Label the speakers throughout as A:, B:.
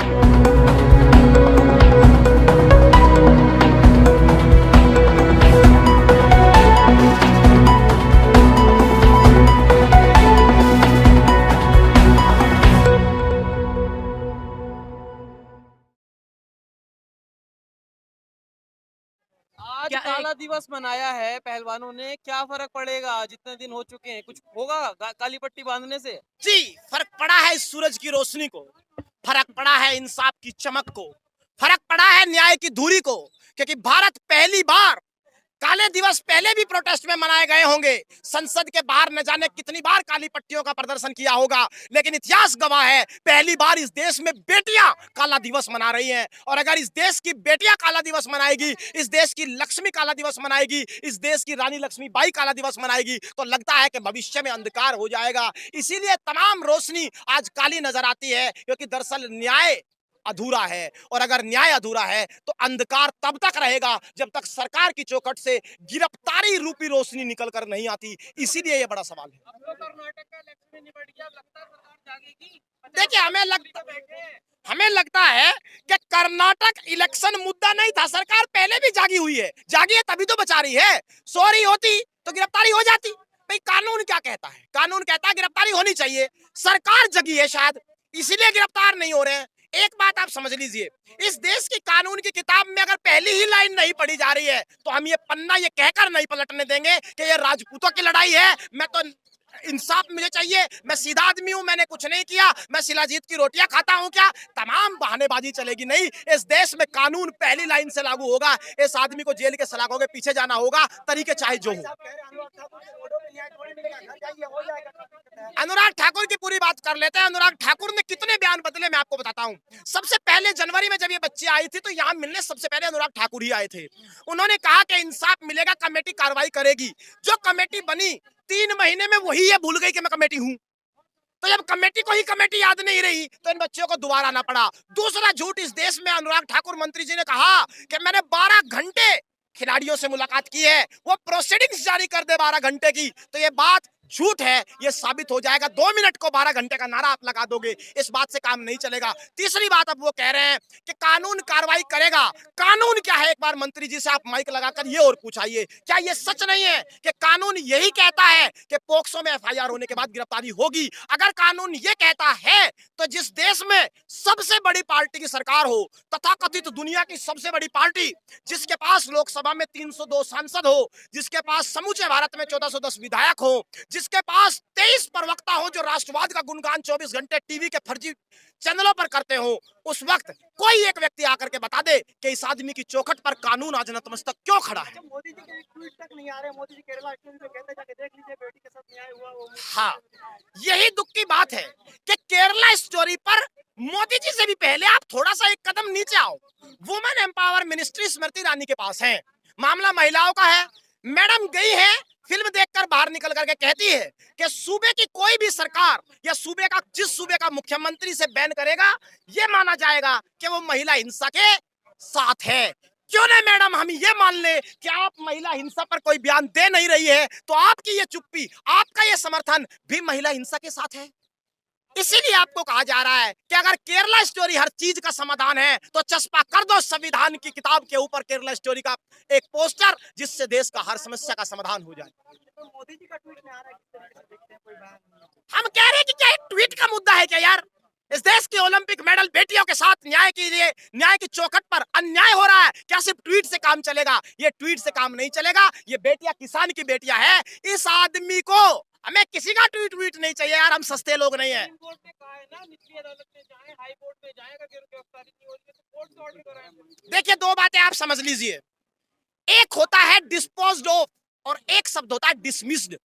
A: आज
B: क्या
A: काला दिवस मनाया है पहलवानों ने, क्या फर्क पड़ेगा? जितने दिन हो चुके हैं, कुछ होगा काली पट्टी बांधने से?
B: जी, फर्क पड़ा है इस सूरज की रोशनी को, फर्क पड़ा है इंसाफ की चमक को, फर्क पड़ा है न्याय की धुरी को, क्योंकि भारत पहली बार काले दिवस पहले भी प्रोटेस्ट में मनाए गए होंगे, संसद के बाहर न जाने कितनी बार काली पट्टियों का प्रदर्शन किया होगा, लेकिन इतिहास गवाह है पहली बार इस देश में बेटियां काला दिवस मना रही हैं। और अगर इस देश की बेटियां काला दिवस मनाएगी, इस देश की लक्ष्मी काला दिवस मनाएगी, इस देश की रानी लक्ष्मीबाई काला दिवस मनाएगी, तो लगता है कि भविष्य में अंधकार हो जाएगा। इसीलिए तमाम रोशनी आज काली नजर आती है, क्योंकि दरअसल न्याय अधूरा है, और अगर न्याय अधूरा है तो अंधकार तब तक रहेगा जब तक सरकार की चौखट से गिरफ्तारी रूपी रोशनी निकल कर नहीं आती। इसीलिए ये बड़ा सवाल है।
A: अब तो कर्नाटक का इलेक्शन निपट गया, अब लगता है सरकार जागेगी।
B: देखिए, हमें लगता है कि कर्नाटक इलेक्शन मुद्दा नहीं था, सरकार पहले भी जागी हुई है, जागी है तभी तो बचा रही है। सॉरी होती तो गिरफ्तारी हो जाती। भाई, कानून क्या कहता है? कानून कहता है गिरफ्तारी होनी चाहिए, सरकार जगी है शायद इसीलिए गिरफ्तार नहीं हो रहे हैं। एक बात आप समझ लीजिए, इस देश की कानून की किताब में अगर पहली ही लाइन नहीं पढ़ी जा रही है तो हम ये पन्ना ये कहकर नहीं पलटने देंगे कि ये राजपूतों की लड़ाई है। मैं तो इंसाफ मुझे चाहिए, मैं सीधा आदमी हूं, मैंने कुछ नहीं किया, मैं शिलाजीत की रोटियां खाता हूं क्या? तमाम बहानेबाजी चलेगी नहीं। इस देश में कानून पहली लाइन से लागू होगा। इस आदमी को जेल के सलाखों के पीछे जाना होगा, तरीके चाहे जो हो। अनुराग ठाकुर की पूरी बात कर लेते हैं। अनुराग ठाकुर ने कितने बयान बदले मैं आपको बताता हूं। सबसे पहले जनवरी में जब ये बच्ची आई थी तो यहाँ मिलने सबसे पहले अनुराग ठाकुर ही आए थे। उन्होंने कहा कि इंसाफ मिलेगा, कमेटी कार्रवाई करेगी। जो कमेटी बनी 3 महीने में वही ये भूल गई कि मैं कमेटी हूं। तो जब कमेटी को ही कमेटी याद नहीं रही तो इन बच्चों को दोबारा आना पड़ा। दूसरा झूठ इस देश में अनुराग ठाकुर मंत्री जी ने कहा कि मैंने 12 घंटे खिलाड़ियों से मुलाकात की है, वो प्रोसीडिंग्स जारी कर दे 12 घंटे की, तो ये बात झूठ है, ये साबित हो जाएगा। 2 मिनट को 12 घंटे का नारा आप लगा दोगे, इस बात से काम नहीं चलेगा। तीसरी बात, अब वो कह रहे हैं कि कानून कार्रवाई करेगा। कानून क्या है? एक बार मंत्री जी से आप माइक लगाकर ये और पूछाइए, क्या ये सच नहीं है कि कानून यही कहता है कि पोक्सो में एफआईआर होने के बाद गिरफ्तारी होगी? अगर कानून ये कहता है तो जिस देश में सबसे बड़ी पार्टी की सरकार हो, तथाकथित दुनिया की सबसे बड़ी पार्टी, जिसके पास लोकसभा में 302 सांसद हो, जिसके पास समूचे भारत में 1410 विधायक हो, जिसके पास 23 प्रवक्ता हो जो राष्ट्रवाद का गुणगान 24 घंटे टीवी के फर्जी चैनलों पर करते हो, उस वक्त कोई एक व्यक्ति आकर के बता दे कि इस आदमी की चौखट पर कानून आज नतमस्तक क्यों खड़ा है?
C: मोदी जी के ट्वीट तक नहीं आ रहे। मोदी जी केरला स्टोरी पे कहते जाके देख लीजिए, बेटी के साथ न्याय हुआ वो।
B: हाँ, यही दुख की बात है कि केरला स्टोरी पर मोदी जी से भी पहले आप थोड़ा सा एक कदम नीचे आओ। Women empower ministry Smriti Irani के पास है, मामला महिलाओं का है। मैडम गई है, फिल्म देखकर बाहर निकल करके कहती है कि सूबे की कोई भी सरकार या सूबे का जिस सूबे का मुख्यमंत्री से बैन करेगा, ये माना जाएगा कि वो महिला हिंसा के साथ है। क्यों ना मैडम हम ये मान ले कि आप महिला हिंसा पर कोई बयान दे नहीं रही है, तो आपकी ये चुप्पी, आपका ये समर्थन भी महिला हिंसा के साथ है। इसीलिए आपको कहा जा रहा है कि अगर केरला स्टोरी हर चीज का समाधान है तो चस्पा कर दो संविधान की किताब के ऊपर केरला स्टोरी का एक पोस्टर, जिससे देश का हर समस्या का समाधान हो जाए।
C: तो मोदी जी का ट्वीट में आ रहा है, किस तरीके से देखते हैं, कोई बयान नहीं।
B: हम कह रहे हैं कि क्या एक ट्वीट का मुद्दा है क्या यार? इस देश की ओलंपिक मेडल बेटियों के साथ न्याय के लिए, न्याय की चौखट पर अन्याय हो रहा है, क्या सिर्फ ट्वीट से काम चलेगा? ये ट्वीट से काम नहीं चलेगा। ये बेटियां किसान की बेटियां हैं। इस आदमी को, हमें किसी का ट्वीट नहीं चाहिए यार, हम सस्ते लोग नहीं है।
A: कोर्ट ने कहा है ना, निचली अदालत में जाए, हाई कोर्ट में जाएगा, अगर गिरफ्तारी नहीं होती है तो कोर्ट से ऑर्डर कराएंगे।
B: देखिए, 2 बातें आप समझ लीजिए। एक होता है डिस्पोज्ड ऑफ और एक शब्द होता है डिसमिस्ड।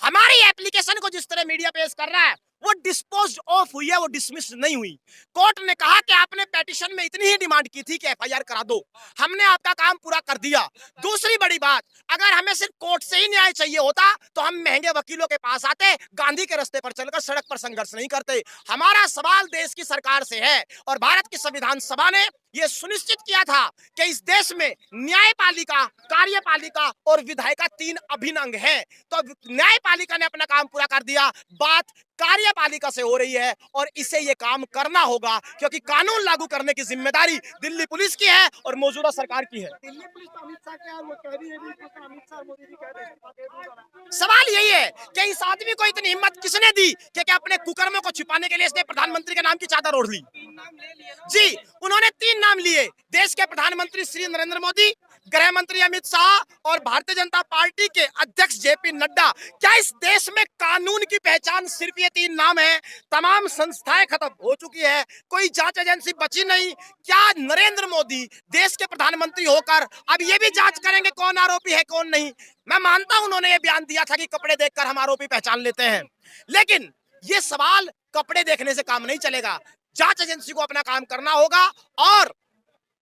B: हमारी एप्लीकेशन को जिस तरह मीडिया पेश कर रहा है वो डिस्पोज्ड ऑफ हुई है, वो डिसमिस्ड नहीं हुई। कोर्ट ने कहा कि आपने पेटिशन में इतनी ही डिमांड की थी कि एफआईआर करा दो, हमने आपका काम पूरा कर दिया। दूसरी बड़ी बात, अगर हमें सिर्फ कोर्ट से ही न्याय चाहिए होता तो हम महंगे वकीलों के पास आते, गांधी के रास्ते पर चलकर सड़क पर संघर्ष नहीं करते। हमारा सवाल देश की सरकार से है और भारत की संविधान सभा ने ये सुनिश्चित किया था कि इस देश में न्यायपालिका, कार्यपालिका और विधायिका 3 अभिन्न अंग हैं। तो न्यायपालिका ने अपना काम पूरा कर दिया, बात कार्यपालिका से हो रही है और इसे ये काम करना होगा, क्योंकि कानून लागू करने की जिम्मेदारी दिल्ली पुलिस की है और मौजूदा सरकार की है।
C: दिल्ली पुलिस तो अमित शाह के और वो कह रही है भी कि अमित शाह मोदी जी कह रहे हैं।
B: सवाल यही है कि इस आदमी को इतनी हिम्मत किसने दी कि अपने कुकर्मों को छिपाने के लिए इसने प्रधानमंत्री के नाम की चादर ओढ़ ली। जी, उन्होंने 3 नाम लिए, देश के प्रधानमंत्री श्री नरेंद्र मोदी, गृह मंत्री अमित शाह और भारतीय जनता पार्टी के अध्यक्ष जेपी नड्डा। क्या इस देश में कानून की पहचान सिर्फ ये 3 नाम है? तमाम संस्थाएं खत्म हो चुकी है, कोई जांच एजेंसी बची नहीं। क्या नरेंद्र मोदी देश के प्रधानमंत्री होकर अब ये भी जांच करेंगे कौन आरोपी है कौन नहीं? मैं मानता हूं उन्होंने ये बयान दिया था कि कपड़े देखकर हम आरोपी पहचान लेते हैं, लेकिन ये सवाल कपड़े देखने से काम नहीं चलेगा। जांच एजेंसी को अपना काम करना होगा और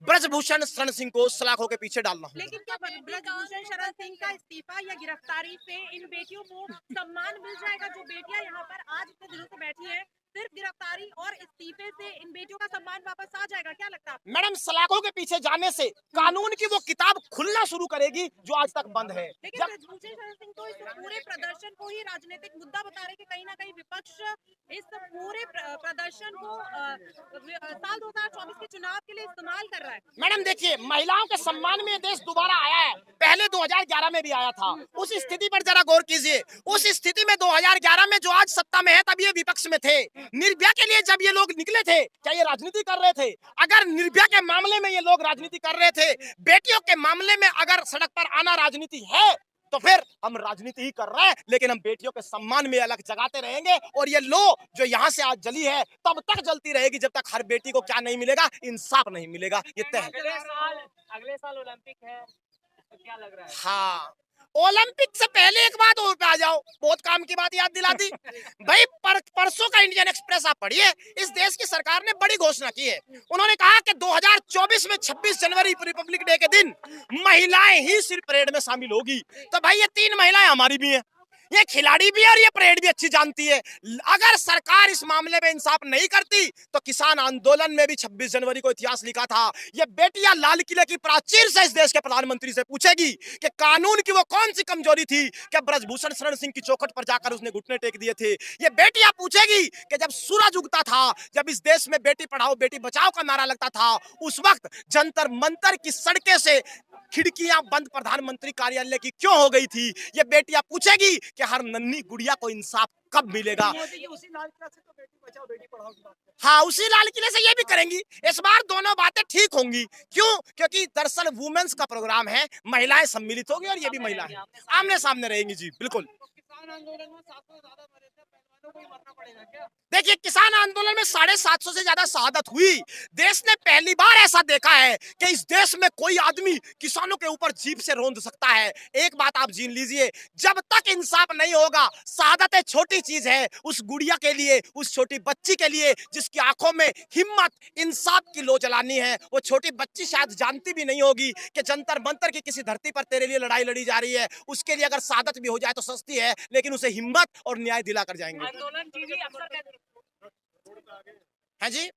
B: ब्रजभूषण शरण सिंह को सलाखों के पीछे डालना होगा।
D: लेकिन क्या ब्रजभूषण शरण सिंह का इस्तीफा या गिरफ्तारी से इन बेटियों को सम्मान मिल जाएगा? जो बेटियां यहाँ पर आज इतने दिनों से बैठी हैं, सिर्फ गिरफ्तारी और इस्तीफे से इन बेटियों का सम्मान वापस आ जाएगा, क्या लगता है?
B: मैडम, सलाखों के पीछे जाने से कानून की वो किताब खुलना शुरू करेगी जो आज तक बंद है।
D: लेकिन ब्रजभूषण शरण सिंह तो इस पूरे प्रदर्शन को ही राजनीतिक मुद्दा बता रहे कि कहीं ना कहीं विपक्ष इस पूरे प्रदर्शन को साल 2024 के चुनाव के लिए इस्तेमाल कर रहा है।
B: मैडम देखिए, महिलाओं के सम्मान में ये देश दोबारा आया है, पहले 2011 में भी आया था। उस स्थिति पर जरा गौर कीजिए, उस स्थिति में 2011 में जो आज सत्ता में है तब ये विपक्ष में थे। निर्भया के लिए जब ये लोग निकले थे, क्या ये राजनीति कर रहे थे? अगर निर्भया के मामले में ये लोग राजनीति कर रहे थे, बेटियों के मामले में अगर सड़क पर आना राजनीति है, तो फिर हम राजनीति ही कर रहे हैं, लेकिन हम बेटियों के सम्मान में अलग जगाते रहेंगे। और ये लो जो यहाँ से आज जली है तब तक जलती रहेगी जब तक हर बेटी को क्या नहीं मिलेगा, इंसाफ नहीं मिलेगा। ये तय है।
A: अगले साल ओलंपिक है, तो क्या लग रहा है?
B: हाँ, ओलंपिक से पहले एक बात और पे आ जाओ, बहुत काम की बात याद दिला दी भाई। परसों का इंडियन एक्सप्रेस आप पढ़िए, इस देश की सरकार ने बड़ी घोषणा की है। उन्होंने कहा कि 2024 में 26 जनवरी रिपब्लिक डे के दिन महिलाएं ही सिर्फ परेड में शामिल होगी। तो भाई ये 3 महिलाएं हमारी भी हैं, ये खिलाड़ी भी है और ये परेड भी अच्छी जानती है। अगर सरकार इस मामले में इंसाफ नहीं करती तो किसान आंदोलन में भी 26 जनवरी को इतिहास लिखा था। ये बेटियां लाल किले की प्राचीर से इस देश के प्रधानमंत्री से पूछेगी कि कानून की वो कौन सी कमजोरी थी कि ब्रजभूषण शरण सिंह की चौखट पर जाकर उसने घुटने टेक दिए थे। ये बेटियां पूछेगी कि जब सूरज उगता था, जब इस देश में बेटी पढ़ाओ बेटी बचाओ का नारा लगता था, उस वक्त जंतर मंतर की सड़कें से खिड़कियां बंद प्रधानमंत्री कार्यालय की क्यों हो गई थी? ये बेटियां पूछेगी कि हर नन्ही गुड़िया को इंसाफ कब मिलेगा।
C: मोदी जी उसी लाल किला से तो बेटी बचाओ बेटी पढ़ाओ की बात कर रहे हैं।
B: हाँ, उसी लाल किले से ये भी करेंगी। इस बार दोनों बातें ठीक होंगी। क्यों? क्योंकि दरअसल वुमेन्स का प्रोग्राम है, महिलाएं सम्मिलित होंगी और ये भी महिलाएं आमने सामने रहेंगी। जी बिल्कुल।
A: किसान आंदोलन में 700 से ज्यादा मरे थे, पहलवानों को ही मरना पड़ेगा क्या?
B: देखिए, किसान आंदोलन में 750 से ज्यादा शहादत हुई। देश ने पहली बार ऐसा देखा है कि इस देश में कोई आदमी किसानों के ऊपर जीप से रौंद सकता है। एक बात आप जीन लीजिए, जब तक इंसाफ नहीं होगा, शहादत एक छोटी चीज है उस गुड़िया के लिए, उस छोटी बच्ची के लिए जिसकी आंखों में हिम्मत इंसाफ की लो जलानी है। वो छोटी बच्ची शायद जानती भी नहीं होगी कि जंतर मंतर की किसी धरती पर तेरे लिए लड़ाई लड़ी जा रही है। उसके लिए अगर शहादत भी हो जाए तो सस्ती है, लेकिन उसे हिम्मत और न्याय दिला कर जाएंगे।
A: आंदोलन टीवी अक्सर कहते
B: है जी।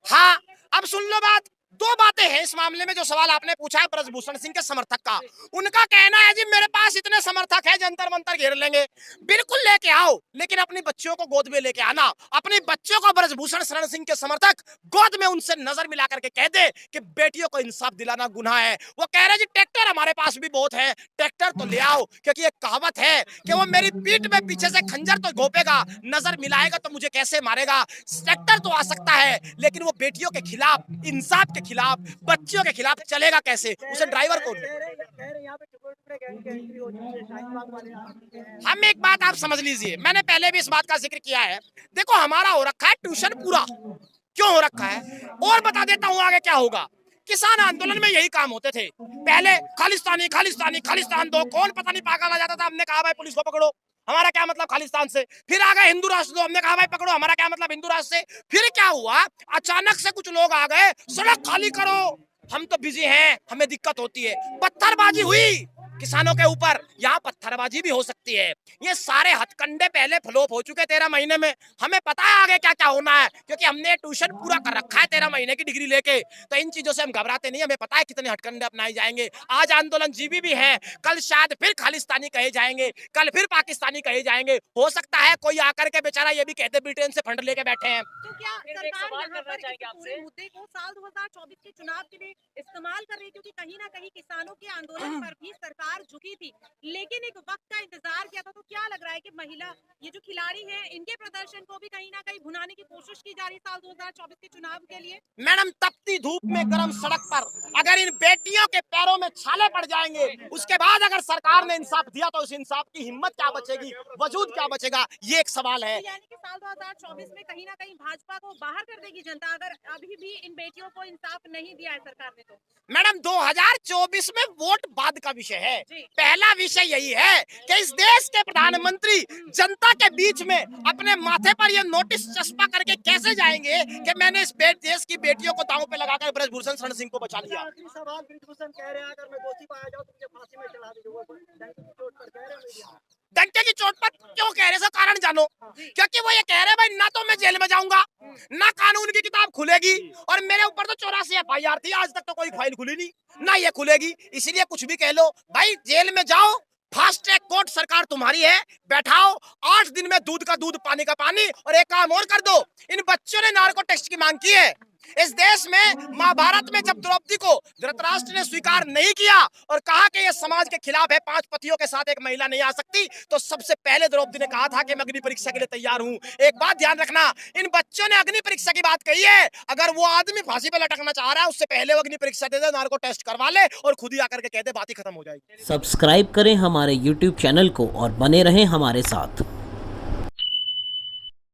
B: हाँ, अब सुन लो बात। 2 बातें हैं इस मामले में। जो सवाल आपने पूछा है ब्रजभूषण सिंह के समर्थक का, उनका कहना है जी मेरे पास इतने समर्थक है, जंतर मंतर घेर लेंगे। बिल्कुल लेके आओ, लेकिन अपनी बच्चियों को गोद में लेके आना। अपनी बच्चों को ब्रजभूषण शरण सिंह के समर्थक गोद में उनसे नजर मिला करके कह दे कि बेटियों को इंसाफ दिलाना गुनाह है। वो कह रहे जी ट्रैक्टर हमारे पास भी बहुत है, ट्रैक्टर तो ले आओ, क्योंकि एक कहावत है कि वो मेरी पीठ में पीछे से खंजर तो घोपेगा, नजर मिलाएगा तो मुझे कैसे मारेगा। ट्रैक्टर तो आ सकता है, लेकिन वो बेटियों के खिलाफ, इंसाफ के खिलाफ, बच्चियों के खिलाफ चलेगा कैसे? उसे ड्राइवर को
C: कह रहे यहाँ पे टुकड़े गैंग की एंट्री हो चुकी है, शाहीन बाग वाले आ चुके हैं।
B: हम एक बात आप समझ लीजिए, मैंने पहले भी इस बात का जिक्र किया है। देखो, हमारा हो रखा है ट्यूशन पूरा। क्यों हो रखा है? और बता देता हूं आगे क्या होगा। किसान आंदोलन में यही काम होते थे। पहले खालिस्तानी खालिस्तानी खालिस्तान दो, कौन पता नहीं पागल आ जाता था। हमने कहा भाई पुलिस को पकड़ो, हमारा क्या मतलब खालिस्तान से। फिर आ गए हिंदू राष्ट्र दो, हमने कहा भाई पकड़ो, हमारा क्या मतलब हिंदू राष्ट्र से। फिर क्या हुआ, अचानक से कुछ लोग आ गए, सड़क खाली करो, हम तो बिजी हैं, हमें दिक्कत होती है। पत्थरबाजी हुई, किसानों के ऊपर, यहाँ पत्थरबाजी भी हो सकती है। ये सारे हथकंडे पहले फ्लॉप हो चुके 13 महीने में। हमें पता है आगे क्या क्या होना है, क्योंकि हमने ट्यूशन पूरा कर रखा है 13 महीने की डिग्री लेके। तो इन चीजों से हम घबराते नहीं, हमें पता है कितने हथकंडे अपनाए जाएंगे। आज आंदोलन जीवी भी है, कल शायद फिर खालिस्तानी कहे जाएंगे, कल फिर पाकिस्तानी कहे जाएंगे। हो सकता है कोई आकर के बेचारा ये भी कहते ब्रिटेन से फंड लेके बैठे हैं।
D: तो क्या
A: फिर एक
D: सरकार
A: सवाल
D: यहाँ
A: करना
D: पर इस
A: चाहेंगे आपसे।
D: पूरे मुद्दे को साल 2024 के चुनाव के लिए इस्तेमाल कर रही है, क्योंकि कहीं ना कहीं किसानों के आंदोलन पर भी सरकार झुकी थी, लेकिन एक वक्त का इंतजार किया था। तो क्या लग रहा है कि महिला ये जो खिलाड़ी हैं, इनके प्रदर्शन को भी कहीं ना कहीं भुनाने की कोशिश की जा रही है साल 2024 के चुनाव के लिए?
B: मैडम, तपती धूप में गरम सड़क पर अगर इन बेटियों के पैरों में छाले पड़ जाएंगे, उसके बाद अगर सरकार ने इंसाफ दिया तो उस इंसाफ की हिम्मत क्या बचेगी, वजूद क्या बचेगा, ये एक सवाल है।
D: तो यानी कि साल 2024 में कहीं ना कहीं भाजपा को बाहर कर देगी जनता, अगर अभी भी इन बेटियों को इंसाफ नहीं दिया है सरकार ने तो?
B: मैडम, 2024 में वोट बाद का विषय है।
D: जी।
B: पहला विषय यही है कि इस देश के प्रधानमंत्री जनता के बीच में अपने माथे पर ये नोटिस चस्पा करके कैसे जाएंगे कि मैंने इस देश की बेटियों को दांव पे लगाकर ब्रजभूषण शरण सिंह को बचा लिया।
C: आखिरी सवाल, ब्रिजभूषण कह रहे हैं अगर मैं दोषी पाया जाऊं तो मुझे फांसी में चढ़ा दीजिए, वो डंके की चोट पर कह रहे हैं मीडिया में।
B: डंके की चोट पर क्यों कह रहे, इसका कारण जानो। क्योंकि वो ये कह रहे भाई ना तो मैं जेल में जाऊंगा, ना कानून की किताब खुलेगी, और मेरे ऊपर तो 84 FIR थी, आज तक तो कोई फाइल खुली नहीं, ना ये खुलेगी। इसीलिए कुछ भी कह लो भाई, जेल में जाओ, फास्ट ट्रैक कोर्ट सरकार तुम्हारी है, बैठाओ, 8 दिन में दूध का दूध पानी का पानी। और एक काम और कर दो, इन बच्चों ने नार्को टेस्ट की मांग की है। इस देश में महाभारत में जब द्रौपदी को धृतराष्ट्र ने स्वीकार नहीं किया और कहा कि ये समाज के खिलाफ है, 5 पतियों के साथ एक महिला नहीं आ सकती, तो सबसे पहले द्रौपदी ने कहा था कि मैं अग्नि परीक्षा के लिए तैयार हूं। एक बात ध्यान रखना, इन बच्चों ने अग्नि परीक्षा की बात कही है। अगर वो आदमी फांसी पे लटकना चाह रहा है, उससे पहले वो अग्नि परीक्षा दे दे, नार्को टेस्ट करवा ले और खुद ही आकर के कहते बात ही खत्म हो जाएगी।
E: सब्सक्राइब करें हमारे YouTube चैनल को और बने रहें हमारे साथ।